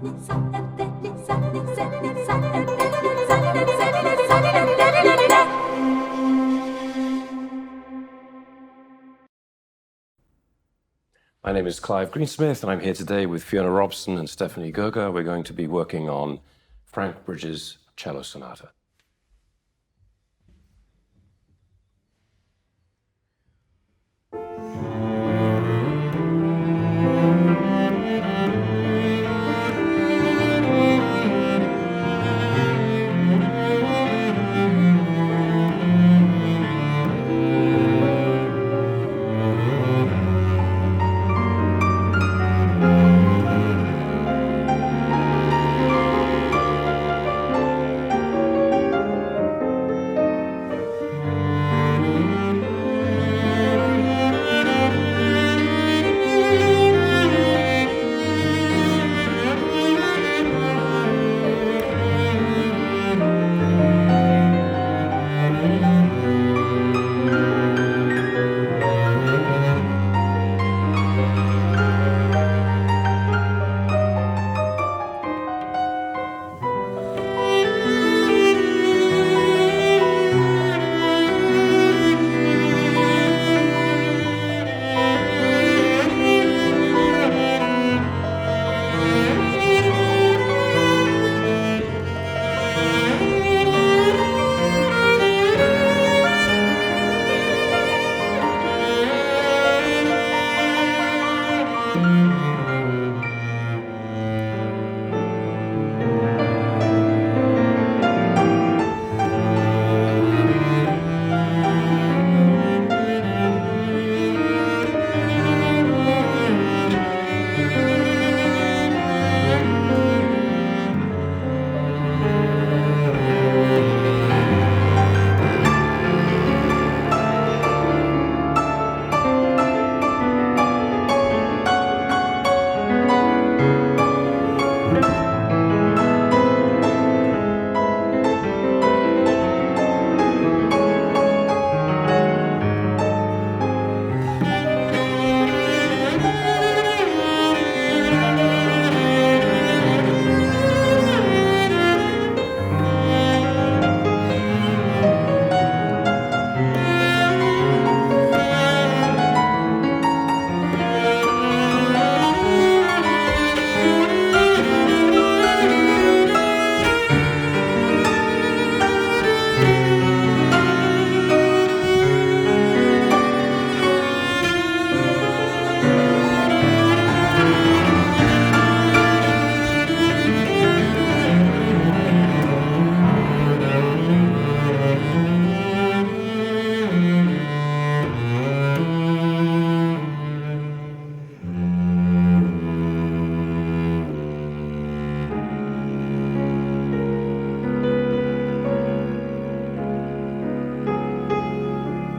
My name is Clive Greensmith, and I'm here today with Fiona Robson and Stephanie Gurga. We're going to be working on Frank Bridges Cello Sonata.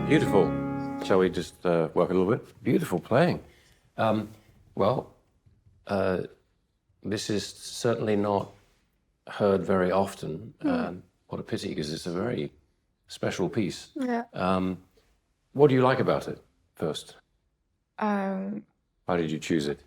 Beautiful. Shall we just work a little bit? Beautiful playing. This is certainly not heard very often. What a pity, because it's a very special piece. Yeah. What do you like about it, first? How did you choose it?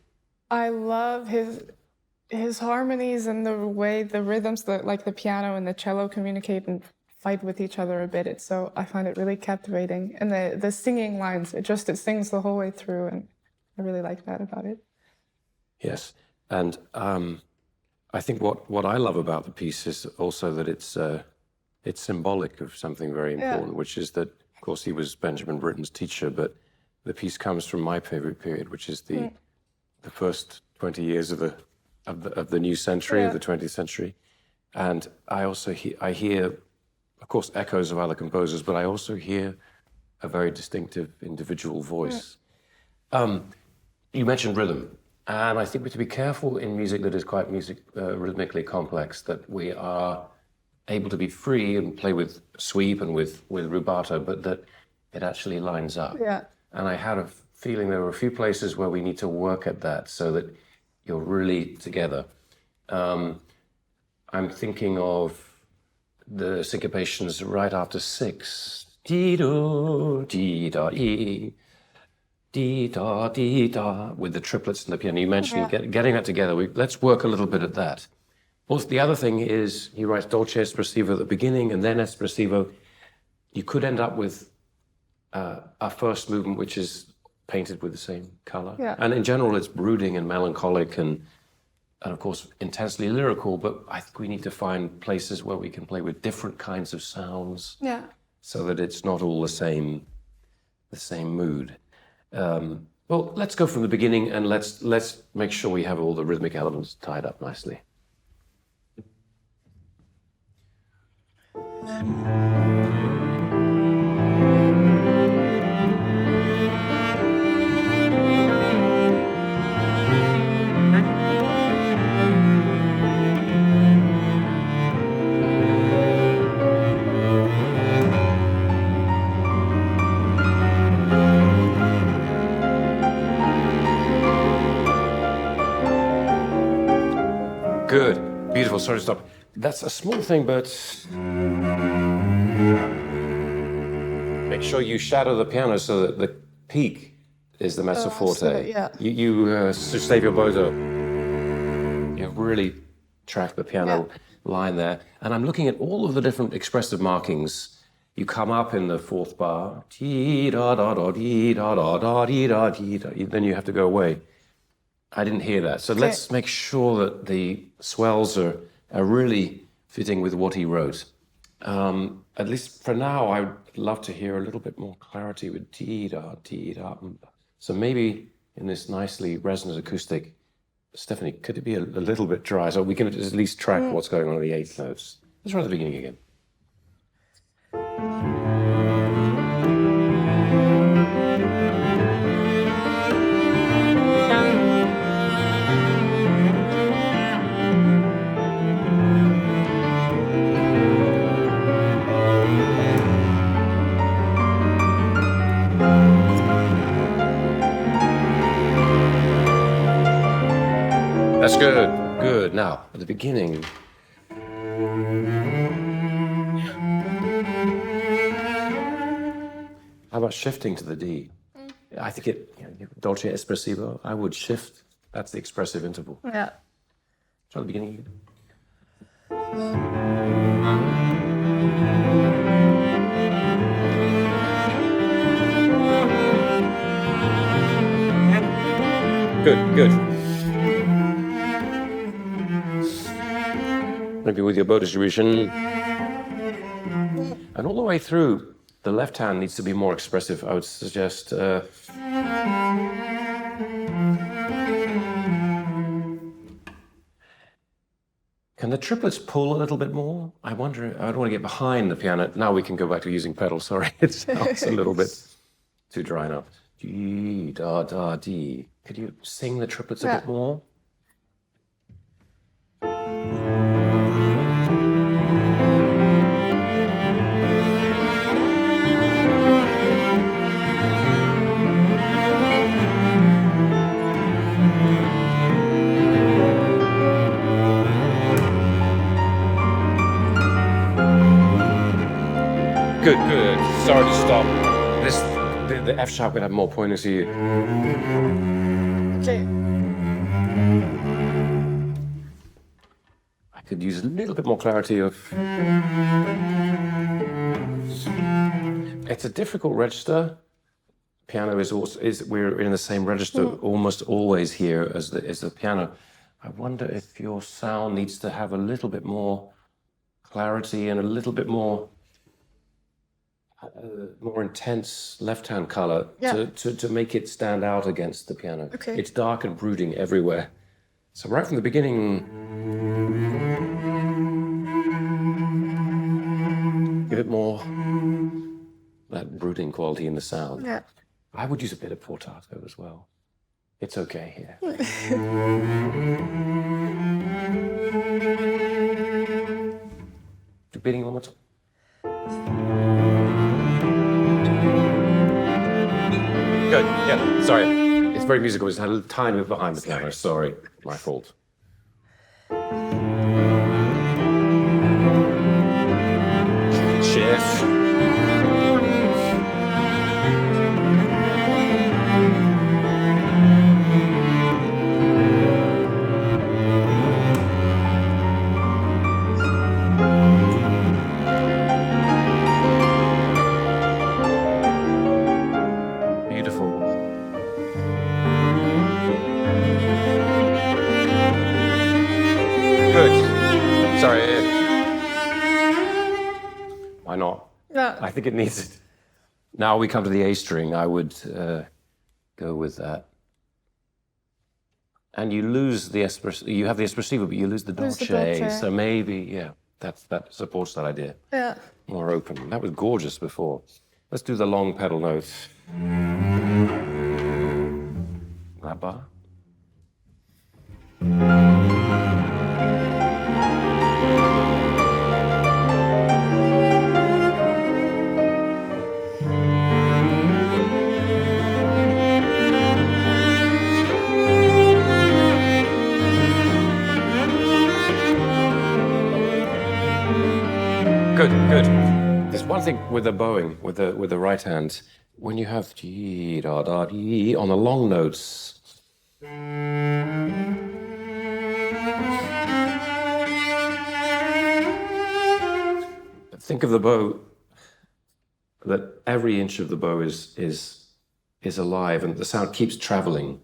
I love his harmonies and the way the rhythms, like the piano and the cello communicate and fight with each other a bit. So I find it really captivating. And the singing lines, it sings the whole way through, and I really like that about it. Yes, and I think what I love about the piece is also that it's symbolic of something very important, which is that, of course, he was Benjamin Britten's teacher, but the piece comes from my favorite period, which is the first 20 years of the new century, of the 20th century. And I also hear, of course, echoes of other composers, but I also hear a very distinctive individual voice. You mentioned rhythm, and I think we have to be careful in music that is quite rhythmically complex, that we are able to be free and play with sweep and with rubato, but that it actually lines up. Yeah. And I had a feeling there were a few places where we need to work at that so that you're really together. I'm thinking of the syncopations right after 6. Dee-do, dee-da-ee. dee da, with the triplets and the piano. You mentioned getting that together. Let's work a little bit at that. Also, the other thing is he writes dolce espressivo at the beginning and then espressivo. You could end up with a first movement which is painted with the same color. Yeah. And in general, it's brooding and melancholic and of course, intensely lyrical, but I think we need to find places where we can play with different kinds of sounds so that it's not all the same mood. Well, let's go from the beginning and let's make sure we have all the rhythmic elements tied up nicely. Good, beautiful, sorry to stop. That's a small thing, but make sure you shadow the piano so that the peak is the mezzo forte. You save your bow. You really track the piano line there. And I'm looking at all of the different expressive markings. You come up in the fourth bar, dee da da da dee da da da dee da dee da. Then you have to go away. I didn't hear that. So let's make sure that the swells are really fitting with what he wrote. At least for now, I would love to hear a little bit more clarity with dee-da, dee-da. So maybe in this nicely resonant acoustic, Stephanie, could it be a little bit dry so we can at least track what's going on in the eighth notes? Let's try the beginning again. That's good, good. Now, at the beginning. How about shifting to the D? I think dolce espressivo, I would shift. That's the expressive interval. Yeah. Try the beginning. Good, good. Maybe with your bow distribution. And all the way through, the left hand needs to be more expressive. I would suggest can the triplets pull a little bit more? I wonder, I don't want to get behind the piano. Now we can go back to using pedals, sorry. It sounds a little bit too dry now. Dee, da, da, dee. Could you sing the triplets a bit more? Good, good. Sorry to stop. The F sharp would have more poignancy. Okay. I could use a little bit more clarity of. It's a difficult register. Piano is also we're in the same register almost always here as the piano. I wonder if your sound needs to have a little bit more clarity and a little bit more intense left-hand color to make it stand out against the piano. Okay. It's dark and brooding everywhere. So right from the beginning, give it more that brooding quality in the sound. Yeah. I would use a bit of portato as well. It's okay here. Beating one more time. Good, yeah, sorry. It's very musical, it's had a little tiny bit behind the piano, sorry, my fault. Shift. Sorry. Why not? No. I think it needs it. Now we come to the A string. I would go with that. And you lose the you have the espressivo, but you lose the dolce. So maybe, yeah, that supports that idea. Yeah. More open. That was gorgeous before. Let's do the long pedal note. That bar. Good, good. There's one thing with the bowing, with the right hand, when you have dee da da dee on the long notes. Think of the bow, that every inch of the bow is alive and the sound keeps traveling.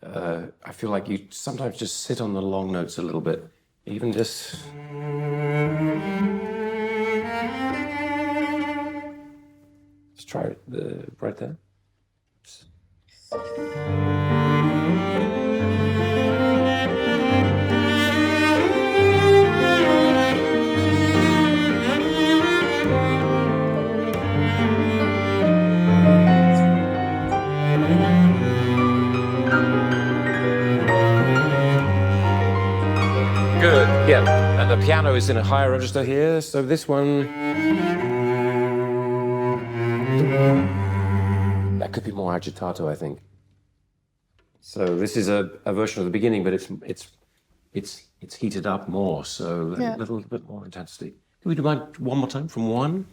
I feel like you sometimes just sit on the long notes a little bit, even just. Let's try it right there. Good, yeah. And the piano is in a higher register here, so this one. That could be more agitato, I think. So this is a version of the beginning, but it's heated up more, so a little bit more intensity. Can we do mine one more time from one?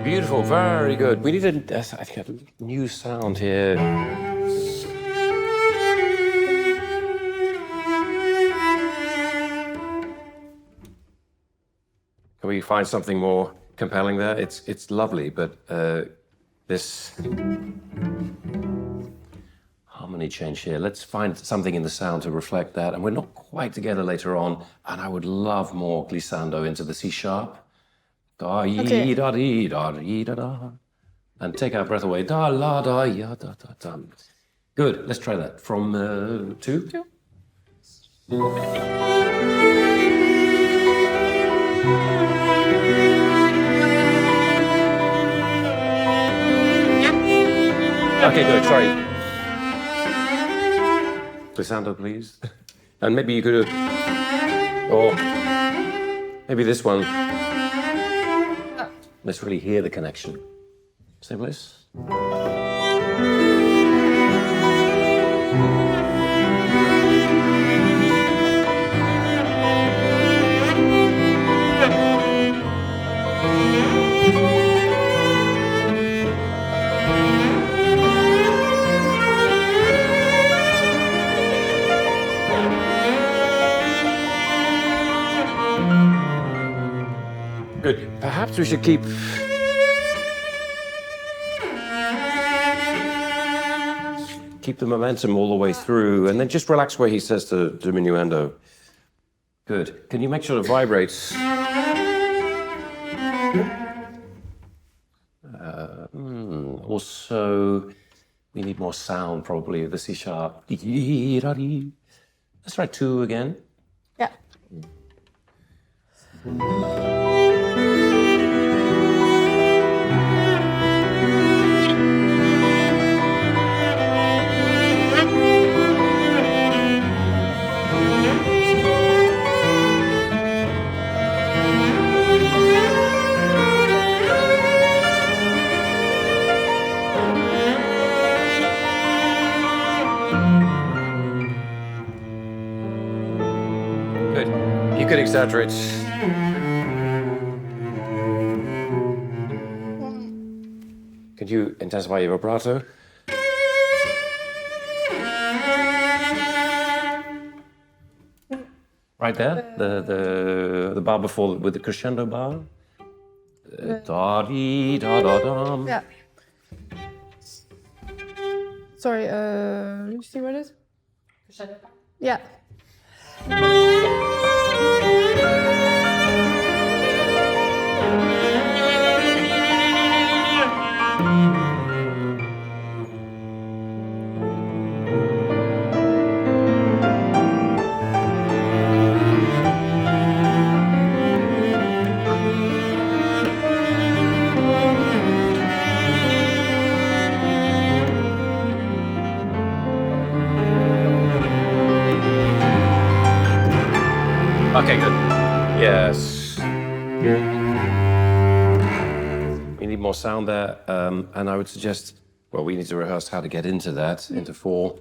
Beautiful, very good. We need I think a new sound here. Can we find something more compelling there? It's lovely, but this harmony change here. Let's find something in the sound to reflect that. And we're not quite together later on. And I would love more glissando into the C sharp. Da yi da dee da dee da da. And take our breath away. Da la da ya da da da. Good. Let's try that. From 2. 2. Okay, good. Sorry. Glissando, please. And maybe you could have, or maybe this one. Let's really hear the connection. Same place. Good. Perhaps we should keep the momentum all the way through, and then just relax where he says the diminuendo. Good. Can you make sure it vibrates? Also, we need more sound, probably, the C sharp. Let's try 2 again. Yeah. it exaggerates. Can you intensify your vibrato? Right there, the bar before with the crescendo bar. Da dee da da dum. Yeah. Sorry, you see what it is? Yeah. Okay, good. Yes. We need more sound there, and I would suggest, well, we need to rehearse how to get into that, into 4.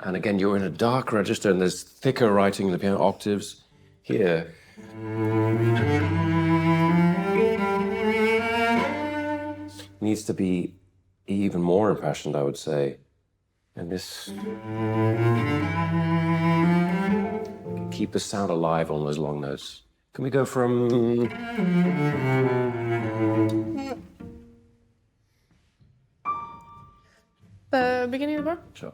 And again, you're in a dark register, and there's thicker writing in the piano octaves here. Needs to be even more impassioned, I would say. And this... keep the sound alive on those long notes. Can we go from... The beginning of the bar? Sure.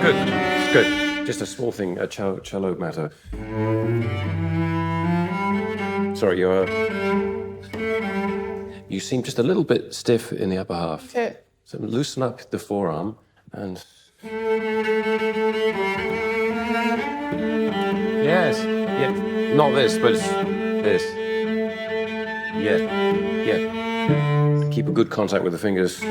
Good, it's good. Just a small thing, a cello matter. Sorry, you seem just a little bit stiff in the upper half. Okay. So loosen up the forearm and... Yes, yeah. Not this, but this. Yeah, yeah. Keep a good contact with the fingers.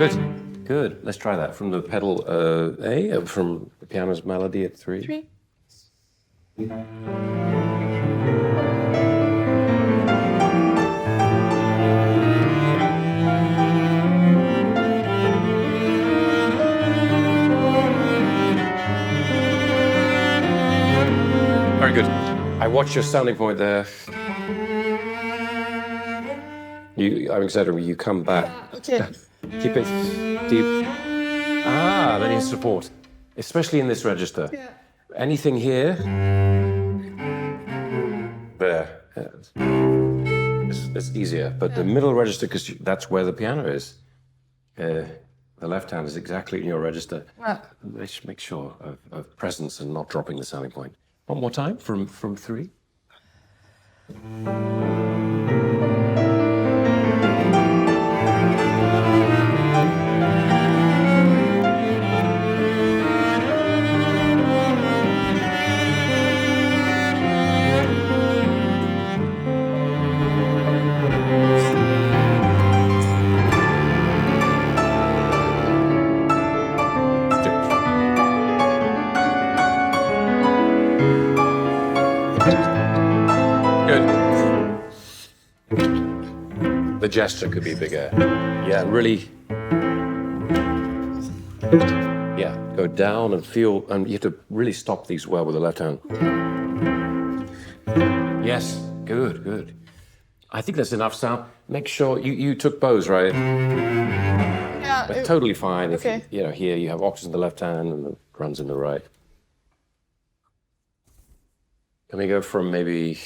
Good, good. Let's try that from the pedal A, from the piano's melody at 3. 3. Very good. I watched your sounding point there. I'm excited when you come back. Okay. Keep it deep. Ah, then you support, especially in this register. Yeah. Anything here? There. It's easier, but the middle register, because that's where the piano is. The left hand is exactly in your register. They should make sure of presence and not dropping the sounding point. One more time from 3. The gesture could be bigger. Yeah, really. Yeah, go down and feel, and you have to really stop these well with the left hand. Yes, good, good. I think that's enough sound. Make sure you took bows, right? Yeah. But totally fine. Okay. If you know, here you have octaves in the left hand and the drums in the right. Can we go from maybe...